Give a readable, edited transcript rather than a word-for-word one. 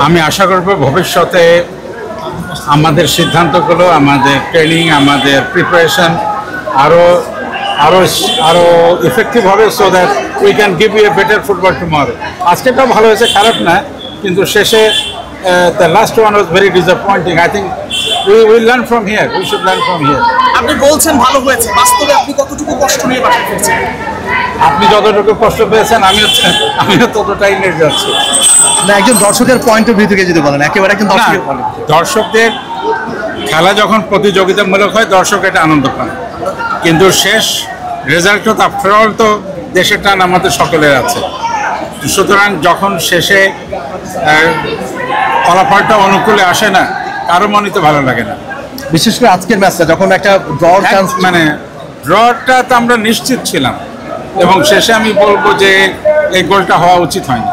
আমি আশা করব ভবিষ্যতে আমাদের সিদ্ধান্তগুলো, আমাদের ট্রেনিং, আমাদের প্রিপারেশন আরও আরও আরও ইফেক্টিভ হবে, so that we can give you a better football tomorrow. আজকেটাও ভালো হয়েছে, খারাপ না, কিন্তু শেষে the last one was very disappointing. I think we learn from here, we should learn from here. আপনি বলছেন ভালো হয়েছে, বাস্তবে আপনি কতটুকু কষ্ট নিয়ে বাসায় ফিরছেন? আপনি যতটুকু কষ্ট পেয়েছেন আমিও ততটাই নিয়ে যাচ্ছি। না, একজন দর্শকের পয়েন্ট অফ ভিউ থেকে যদি বলেন, একেবারে একজন দর্শকের না, দর্শকদের খেলা যখন প্রতিযোগিতামূলক হয় দর্শক এটা আনন্দ পায়, কিন্তু শেষ রেজাল্ট তো আফটারঅল তো দেশের টান আমাদের সকলের আছে। সুতরাং যখন শেষে ফলাফলটা অনুকূলে আসে না, কারো মনে তো ভালো লাগে না। বিশেষ করে আজকের ম্যাচটা যখন একটা ড্রর চান্স, মানে ড্রটা তো আমরা নিশ্চিত ছিলাম, এবং শেষে আমি বলবো যে এই গোলটা হওয়া উচিত হয়নি।